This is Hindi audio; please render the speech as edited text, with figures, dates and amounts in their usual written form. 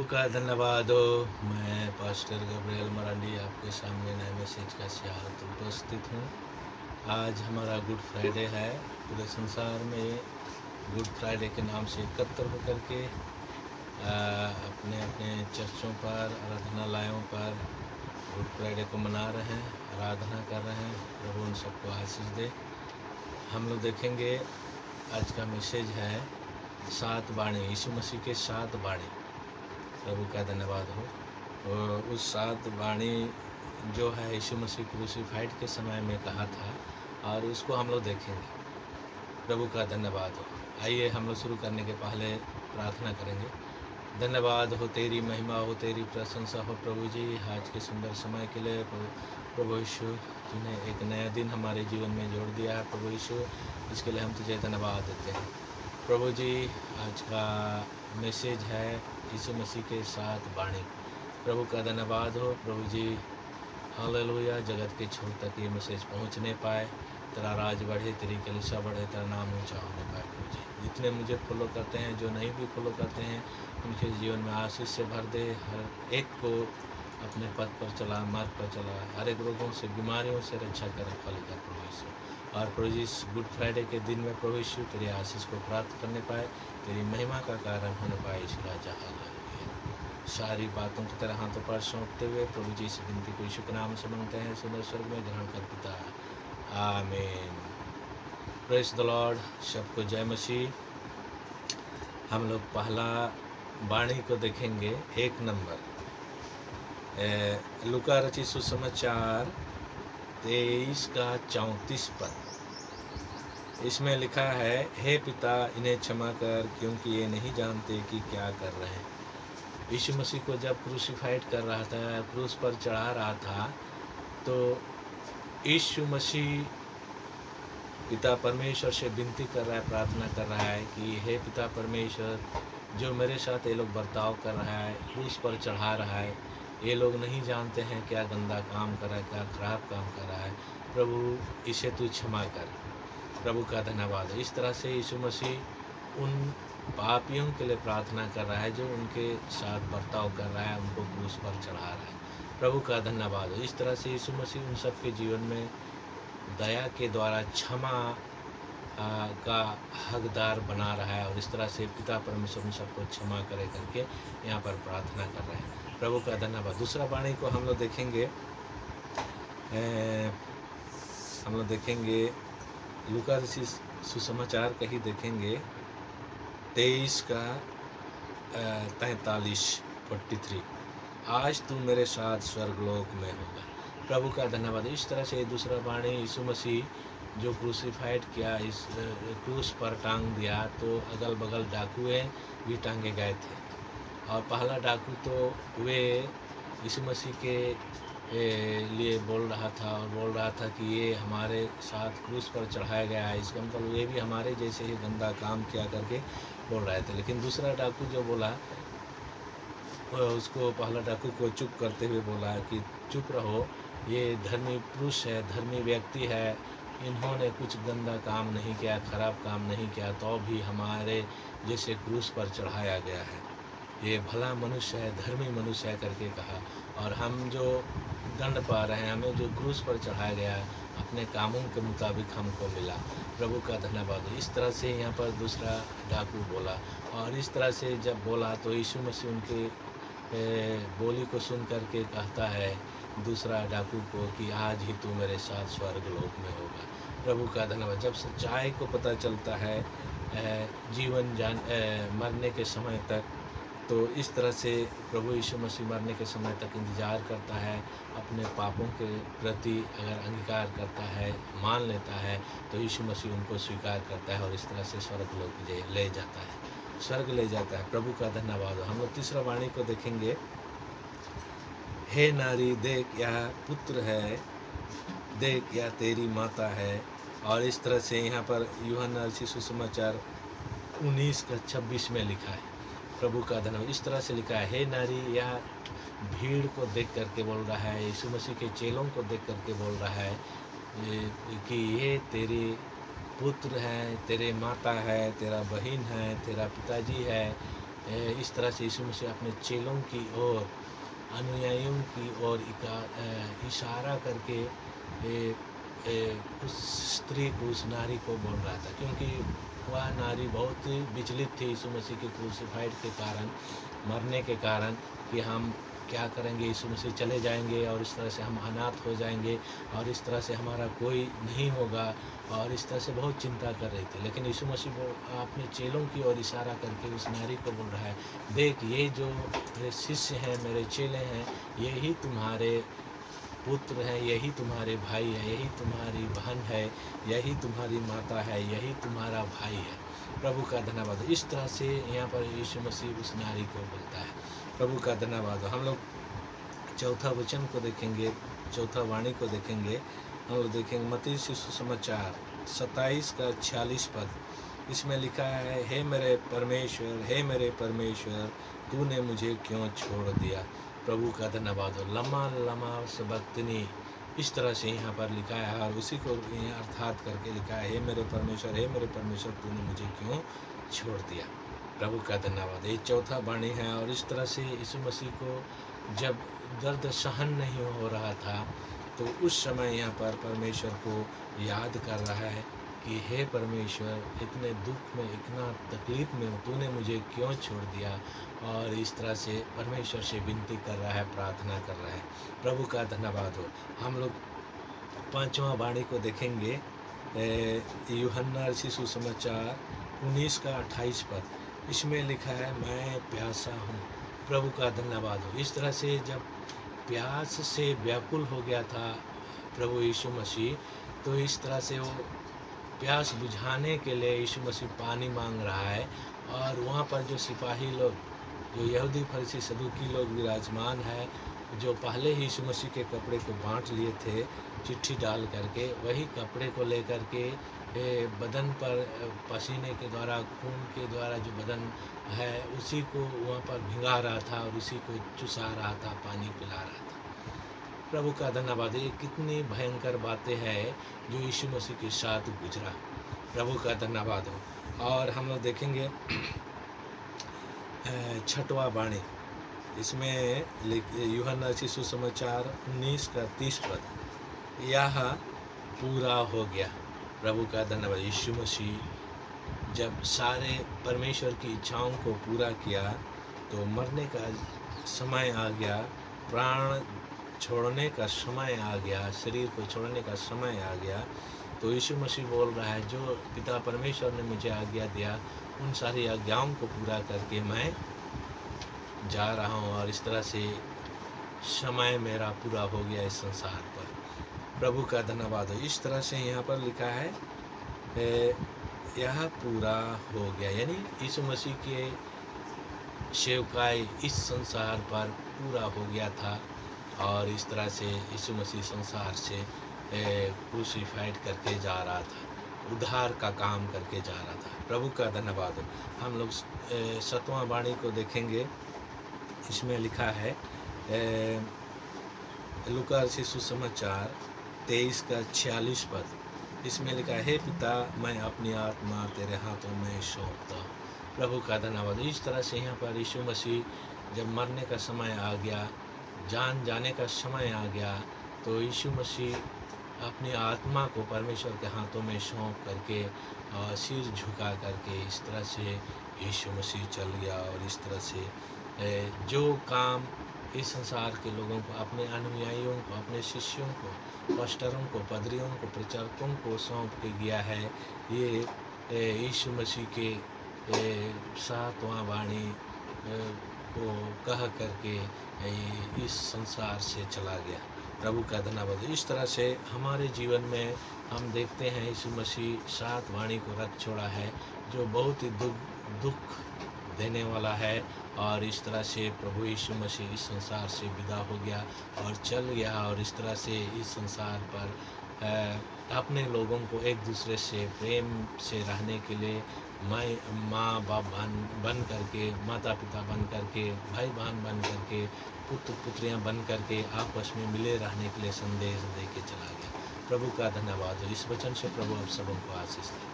का धन्यवाद हो। मैं पास्टर गब्रियल मरांडी आपके सामने नए मैसेज का सियारत उपस्थित हूँ। आज हमारा गुड फ्राइडे है। पूरे संसार में गुड फ्राइडे के नाम से एकत्र होकर के अपने अपने चर्चों पर, आराधनालयों पर गुड फ्राइडे को मना रहे हैं, आराधना कर रहे हैं। प्रभु उन सबको आशीष दे। हम लोग देखेंगे आज का मैसेज है 7 बाणी, यीशु मसीह के 7 बाणी। प्रभु का धन्यवाद हो। और उस 7 बाणी जो है यीशु मसीह क्रूसिफाइड के समय में कहा था, और उसको हम लोग देखेंगे। प्रभु का धन्यवाद हो। आइए हम लोग शुरू करने के पहले प्रार्थना करेंगे। धन्यवाद हो, तेरी महिमा हो, तेरी प्रशंसा हो प्रभु जी, आज के सुंदर समय के लिए। प्रभु यीशु, तूने एक नया दिन हमारे जीवन में जोड़ दिया है प्रभु यीशु, इसके लिए हम तुझे धन्यवाद देते हैं प्रभु जी। आज का मैसेज है यीशु मसीह के 7 बाणी। प्रभु का धन्यवाद हो प्रभु जी। हालेलुया। जगत के छोर तक ये मैसेज पहुंचने पाए, तेरा राज बढ़े, तेरी कलीसिया बढ़े, तेरा नाम ऊंचा होने पाए प्रभु जी। जितने मुझे फॉलो करते हैं, जो नहीं भी फॉलो करते हैं, उनके जीवन में आशीष से भर दे। हर एक को अपने पथ पर चला, मार्ग पर चला, हर एक रोगों से, बीमारियों से रक्षा कर फल कर प्रभु यीशु। और प्रभु जी इस गुड फ्राइडे के दिन में प्रभु यीशु तेरी आशीष को प्राप्त करने पाए, तेरी महिमा का कारण होने पाए इस राजा। हालेलुया। सारी बातों को तेरे हाथों पर सौंपते हुए प्रभु जी इस विनती को यीशु के नाम से मांगते हैं, सुंदर स्वर्ग में ग्रहण कर पिता, आमीन। Praise the Lord. सबको जय मसीह। हम लोग पहला बाणी को देखेंगे, 1 नंबर लूका रचित सुसमाचार 23 का 34 पद। इसमें लिखा है, हे पिता इन्हें क्षमा कर, क्योंकि ये नहीं जानते कि क्या कर रहे हैं। यीशु मसीह को जब क्रूसिफाइड कर रहा था, क्रूस पर चढ़ा रहा था, तो यीशु मसीह पिता परमेश्वर से विनती कर रहा है, प्रार्थना कर रहा है कि हे पिता परमेश्वर, जो मेरे साथ ये लोग बर्ताव कर रहा है, क्रूस पर चढ़ा रहा है, ये लोग नहीं जानते हैं क्या गंदा काम कर रहा है, क्या खराब काम कर रहा है। प्रभु इसे तू क्षमा कर। प्रभु का धन्यवाद है। इस तरह से यीशु मसीह उन पापियों के लिए प्रार्थना कर रहा है जो उनके साथ बर्ताव कर रहा है, उनको क्रूस पर चढ़ा रहा है। प्रभु का धन्यवाद है। इस तरह से यीशु मसीह उन सबके जीवन में दया के द्वारा क्षमा का हकदार बना रहा है, और इस तरह से पिता परमेश्वर उन सबको क्षमा करे करके यहाँ पर प्रार्थना कर रहे हैं। प्रभु का धन्यवाद। दूसरा बाणी को हम लोग देखेंगे, लूका सुसमाचार का ही देखेंगे, 23 का 43। आज तू मेरे साथ स्वर्गलोक में होगा। प्रभु का धन्यवाद। इस तरह से दूसरा बाणी, यीशु मसीह जो क्रूसिफाइड किया, इस क्रूस पर टांग दिया, तो अगल बगल डाकुए भी टांगे गए थे। और पहला डाकू तो वे यीशु मसीह के लिए बोल रहा था, और बोल रहा था कि ये हमारे साथ क्रूस पर चढ़ाया गया है, इसका मतलब ये भी हमारे जैसे ही गंदा काम किया करके बोल रहे थे। लेकिन दूसरा डाकू जो बोला, उसको पहला डाकू को चुप करते हुए बोला कि चुप रहो, ये धर्मी पुरुष है, धर्मी व्यक्ति है, इन्होंने कुछ गंदा काम नहीं किया, खराब काम नहीं किया, तो भी हमारे जैसे क्रूस पर चढ़ाया गया है। ये भला मनुष्य है, धर्मी मनुष्य है करके कहा। और हम जो दंड पा रहे हैं, हमें जो क्रूस पर चढ़ाया गया है, अपने कामों के मुताबिक हमको मिला। प्रभु का धन्यवाद। इस तरह से यहाँ पर दूसरा डाकू बोला, और इस तरह से जब बोला तो यीशु मसीह उनके बोली को सुन करके कहता है दूसरा डाकू को कि आज ही तू मेरे साथ स्वर्गलोक में होगा। प्रभु का धन्यवाद। जब सच्चाई को पता चलता है जीवन मरने के समय तक, तो इस तरह से प्रभु यीशु मसीह मरने के समय तक इंतज़ार करता है। अपने पापों के प्रति अगर अंगीकार करता है, मान लेता है, तो यीशु मसीह उनको स्वीकार करता है और इस तरह से स्वर्गलोक ले जाता है, स्वर्ग ले जाता है। प्रभु का धन्यवाद। हम लोग तीसरा वाणी को देखेंगे, हे नारी देख यह पुत्र है, देख यह तेरी माता है। और इस तरह से यहाँ पर यूहन्ना रचित सुसमाचार 19 का 26 में लिखा है। प्रभु का धन्यवाद। इस तरह से लिखा है, हे नारी, यह भीड़ को देख करके बोल रहा है, यीशु मसीह के चेलों को देख करके बोल रहा है कि ये तेरे पुत्र है, तेरे माता है, तेरा बहन है, तेरा पिताजी है, इस तरह से यीशु मसीह अपने चेलों की ओर, अनुयायियों की ओर इशारा करके उस स्त्री को, उस नारी को बोल रहा था, क्योंकि वह नारी बहुत विचलित थी यीशु मसीह के क्रूसिफाइड के कारण, मरने के कारण, कि हम क्या करेंगे, यीशु मसीह चले जाएंगे और इस तरह से हम अनाथ हो जाएंगे और इस तरह से हमारा कोई नहीं होगा, और इस तरह से बहुत चिंता कर रही थी। लेकिन यीशु मसीह अपने चेलों की ओर इशारा करके उस नारी को बोल रहा है, देख, ये जो मेरे शिष्य हैं, मेरे चेले हैं, यही तुम्हारे पुत्र हैं, यही तुम्हारे भाई है, यही तुम्हारी बहन है, यही तुम्हारी माता है, यही तुम्हारा भाई है। प्रभु का धन्यवाद। इस तरह से यहाँ पर यीशु मसीह उस नारी को बोलता है। प्रभु का धन्यवाद। हम लोग चौथा वचन को देखेंगे, चौथा वाणी को देखेंगे। हम लोग देखेंगे मत्ती सुसमाचार 27 का 46 पद। इसमें लिखा है, हे मेरे परमेश्वर, हे मेरे परमेश्वर, तूने मुझे क्यों छोड़ दिया। प्रभु का धन्यवाद हो। लम्मा लम्मा सबक्तनी, इस तरह से यहाँ पर लिखा है, और उसी को यहाँ अर्थात करके लिखा है, हे मेरे परमेश्वर, हे मेरे परमेश्वर, तूने मुझे क्यों छोड़ दिया। प्रभु का धन्यवाद। ये चौथा वाणी है। और इस तरह से यीशु मसीह को जब दर्द सहन नहीं हो रहा था, तो उस समय यहाँ पर परमेश्वर को याद कर रहा है कि हे परमेश्वर, इतने दुख में, इतना तकलीफ में तूने मुझे क्यों छोड़ दिया। और इस तरह से परमेश्वर से विनती कर रहा है, प्रार्थना कर रहा है। प्रभु का धन्यवाद हो। हम लोग पांचवा वाणी को देखेंगे, यूहन्ना सुसमाचार 19 का 28 पद। इसमें लिखा है, मैं प्यासा हूँ। प्रभु का धन्यवाद हो। इस तरह से जब प्यास से व्याकुल हो गया था प्रभु यीशु मसीह, तो इस तरह से वो प्यास बुझाने के लिए यीशु मसीह पानी मांग रहा है। और वहाँ पर जो सिपाही लोग, जो यहूदी फरीसी सदूकी लोग विराजमान है, जो पहले ही यीशु मसीह के कपड़े को बांट लिए थे चिट्ठी डाल करके, वही कपड़े को लेकर के बदन पर पसीने के द्वारा, खून के द्वारा जो बदन है, उसी को वहाँ पर भिंगा रहा था और उसी को चुसा रहा था, पानी पिला रहा था। प्रभु का धन्यवाद। ये कितनी भयंकर बातें हैं जो यीशु मसीह के साथ गुजरा। प्रभु का धन्यवाद हो। और हम लोग देखेंगे छठवा वाणी। इसमें यूहन्ना सुसमाचार 19 का 30 पद। यह पूरा हो गया। प्रभु का धन्यवाद। यीशु मसीह जब सारे परमेश्वर की इच्छाओं को पूरा किया, तो मरने का समय आ गया, प्राण छोड़ने का समय आ गया, शरीर को छोड़ने का समय आ गया। तो यीशु मसीह बोल रहा है, जो पिता परमेश्वर ने मुझे आज्ञा दिया, उन सारी आज्ञाओं को पूरा करके मैं जा रहा हूँ। और इस तरह से समय मेरा पूरा हो गया इस संसार पर। प्रभु का धन्यवाद हो। इस तरह से यहाँ पर लिखा है, यह पूरा हो गया, यानी यीशु मसीह के सेवकाई इस संसार पर पूरा हो गया था। और इस तरह से यीशु मसीह संसार से क्रूसिफाइड करके जा रहा था, उद्धार का काम करके जा रहा था। प्रभु का धन्यवाद हो। हम लोग सतवां वाणी को देखेंगे। इसमें लिखा है, लूका सुसमाचार 23 का 46 पद। इसमें लिखा है, हे पिता, मैं अपनी आत्मा तेरे हाथों में सौंपता हूँ। प्रभु का धन्यवाद। इस तरह से यहाँ पर यीशु मसीह जब मरने का समय आ गया, जान जाने का समय आ गया, तो यीशु मसीह अपनी आत्मा को परमेश्वर के हाथों में सौंप करके और सिर झुका करके इस तरह से यीशु मसीह चल गया। और इस तरह से जो काम इस संसार के लोगों को, अपने अनुयायियों को, अपने शिष्यों को, पास्टरों को, पदरियों को, प्रचारकों को सौंप के गया है, ये यीशु मसीह के सातवां वाणी को कह करके इस संसार से चला गया। प्रभु का धन्यवाद। इस तरह से हमारे जीवन में हम देखते हैं यीशु मसीह सात वाणी को रख छोड़ा है, जो बहुत ही दुख देने वाला है। और इस तरह से प्रभु यीशु मसीह इस संसार से विदा हो गया और चल गया। और इस तरह से इस संसार पर अपने लोगों को एक दूसरे से प्रेम से रहने के लिए माँ बाप बन करके, माता पिता बन करके, भाई बहन बन करके, पुत्र पुत्रियाँ बन करके आपस में मिले रहने के लिए संदेश दे के चला गया। प्रभु का धन्यवाद हो। इस वचन से प्रभु आप सबों को आशीष दे।